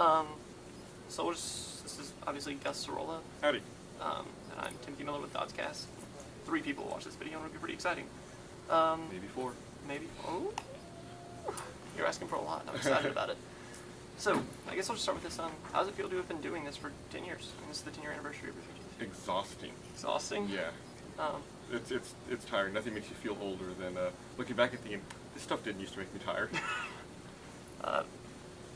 Um, this is obviously Gus Sorola. Howdy. And I'm Timothy Miller with DotsCast. 3 people watch this video and it'll be pretty exciting. Maybe 4. Maybe. Oh, you're asking for a lot. I'm excited about it. So, I guess I'll just start with this. How does it feel to have been doing this for 10 years? And this is the 10-year anniversary of your videos. Exhausting. Exhausting? Yeah. It's tiring. Nothing makes you feel older than looking back at the end. This stuff didn't used to make me tired.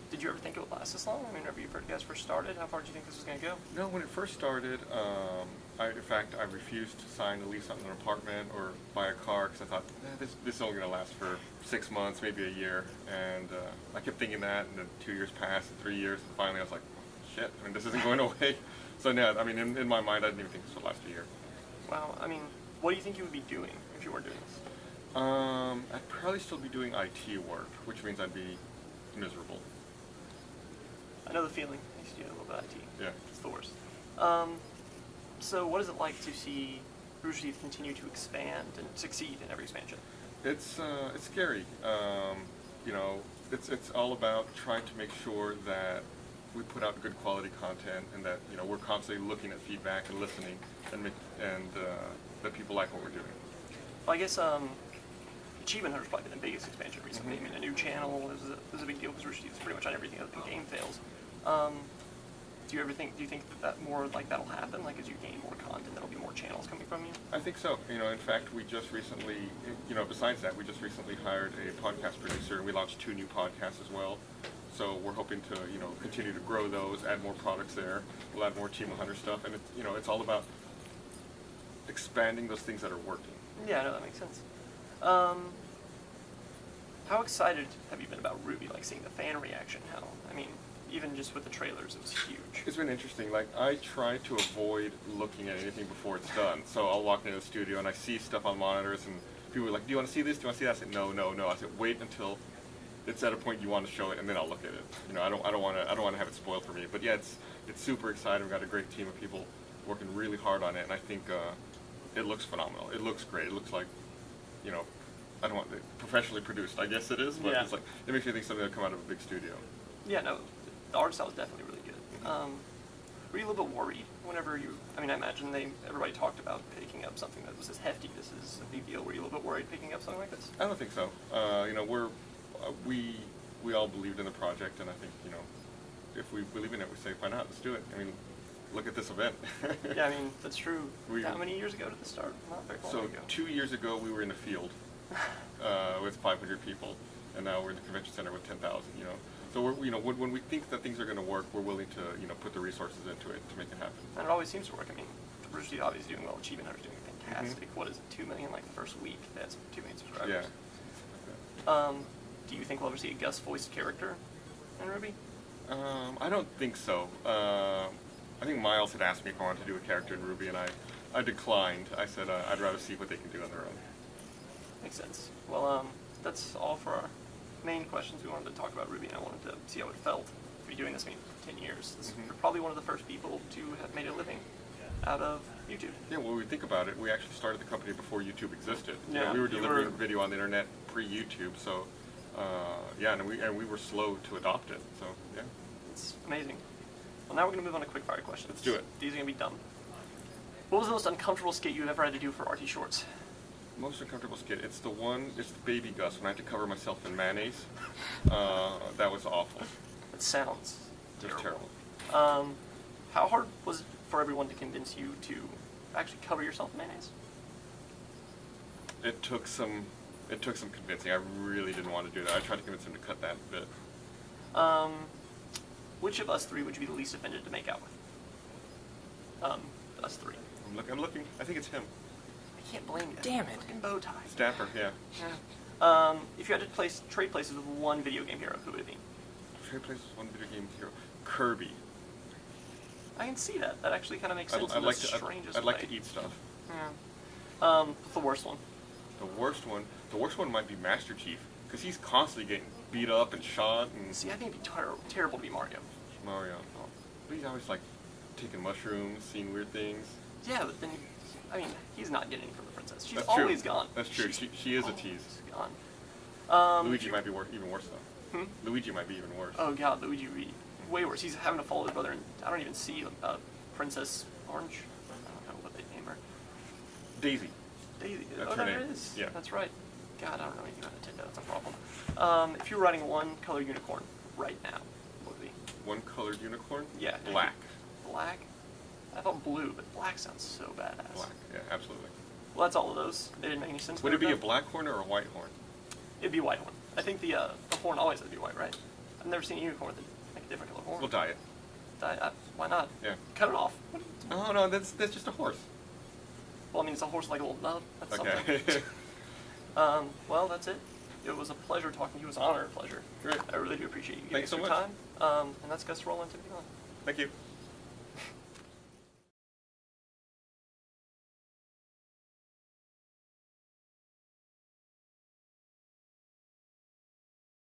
Did you ever think it would last this long? I mean, whenever you guys first started, how far did you think this was going to go? No, when it first started, I refused to sign a lease on an apartment or buy a car because I thought, this is only going to last for 6 months, maybe a year. And I kept thinking that, and then 2 years passed, and 3 years, and finally I was like, shit, I mean, this isn't going away. So yeah, I mean, in my mind, I didn't even think this would last a year. Wow, I mean, what do you think you would be doing if you weren't doing this? I'd probably still be doing IT work, which means I'd be miserable. I know the feeling. I used to do a little bit of IT. Yeah. It's the worst. So what is it like to see Rooster continue to expand and succeed in every expansion? It's scary. You know, it's all about trying to make sure that we put out good quality content and that, you know, we're constantly looking at feedback and listening and that people like what we're doing. Well, I guess Achievement Hunter's probably been the biggest expansion recently. I mean, a new channel is a big deal because Rooster is pretty much on everything other than game fails. Do you think that more like that'll happen? Like as you gain more content, there'll be more channels coming from you? I think so. You know, in fact, we just recently, you know, besides that, we just recently hired a podcast producer, and we launched 2 new podcasts as well. So we're hoping to, you know, continue to grow those, add more products there. We'll add more Team 100 stuff, and it's, you know, it's all about expanding those things that are working. Yeah, no, that makes sense. How excited have you been about RWBY? Like seeing the fan reaction? I mean, even just with the trailers, it was huge. It's been interesting. Like, I try to avoid looking at anything before it's done. So I'll walk into the studio and I see stuff on monitors, and people are like, "Do you want to see this? Do you want to see that?" I said, "No, no, no." I said, "Wait until it's at a point you want to show it, and then I'll look at it." You know, I don't want to have it spoiled for me. But yeah, it's super exciting. We've got a great team of people working really hard on it, and I think it looks phenomenal. It looks great. It looks like, you know, I don't want it professionally produced. I guess it is, but It's like it makes me think something that come out of a big studio. Yeah, no, the art style is definitely really good. Were you a little bit worried whenever I imagine everybody talked about picking up something that was this hefty. This is a big deal. Were you a little bit worried picking up something like this? I don't think so. You know, we all believed in the project, and I think, you know, if we believe in it, we say, why not? Let's do it. I mean, look at this event. Yeah, I mean, that's true. How many years ago did this start? Not very long ago. 2 years ago, we were in a field with 500 people, and now we're in the convention center with 10,000. You know, so we're, you know, when we think that things are going to work, we're willing to, you know, put the resources into it to make it happen. And it always seems to work. I mean, Rooster obviously doing well. Achievement Hunter's doing fantastic. What is it? 2 million like the first week? That's 2 million subscribers. Yeah. Do you think we'll ever see a Gus voiced character in RWBY? I don't think so. I think Miles had asked me if I wanted to do a character in RWBY, and I declined. I said I'd rather see what they can do on their own. Makes sense. Well, that's all for our main questions. We wanted to talk about RWBY, and I wanted to see how it felt to be doing this. I mean, 10 years. You're probably one of the first people to have made a living out of YouTube. Yeah, well, when we think about it, we actually started the company before YouTube existed. Yeah, you know, we were delivering video on the internet pre-YouTube, so yeah, and we were slow to adopt it. So yeah, it's amazing. Well, now we're going to move on to quick fire questions. Let's do it. These are going to be dumb. What was the most uncomfortable skit you ever had to do for RT Shorts? Most uncomfortable skit? It's the baby Gus when I had to cover myself in mayonnaise. That was awful. It sounds terrible. How hard was it for everyone to convince you to actually cover yourself in mayonnaise? It took some convincing. I really didn't want to do that. I tried to convince him to cut that bit. Which of us 3 would you be the least offended to make out with? Us 3. I'm looking. I think it's him. I can't blame you. Damn it. Fucking bow tie. It's dapper, yeah. If you had to trade places with one video game hero, who would it be? Trade places with one video game hero? Kirby. I can see that. That actually kind of makes sense. I'd like to eat stuff. Yeah. What's the worst one? The worst one might be Master Chief, because he's constantly getting beat up and shot. And see, I think it'd be terrible to be Mario. Mario. Oh. But he's always like taking mushrooms, seeing weird things. Yeah, but then, I mean, he's not getting from the princess. She's That's always true. gone. That's true. She is a tease. Gone. Luigi might be even worse though. Hmm? Luigi might be even worse. Oh god, Luigi would be way worse. He's having to follow his brother, and I don't even see Princess Orange. I don't know what they name her. Daisy. Daisy. That's oh, her there name. it is. Yeah. That's right. God, I don't know anything about Nintendo. That's a problem. If you were riding one color unicorn right now, what would it be? One colored unicorn? Yeah. Black. Black? I thought blue, but black sounds so badass. Black, yeah, absolutely. Well, that's all of those. They didn't make any sense. Would it be a black horn or a white horn? It'd be a white horn. I think the horn always has to be white, right? I've never seen a unicorn with like a different color horn. We'll dye it. Why not? Yeah. Cut it off. Oh, no, that's just a horse. Well, I mean, it's a horse with like a little nub. That's Okay. something. Well, that's it. It was a pleasure talking to you. It was an honor and pleasure. Great. I really do appreciate you giving Thanks us so your much. time. And that's Gus Sorola and Timothy. Thank you.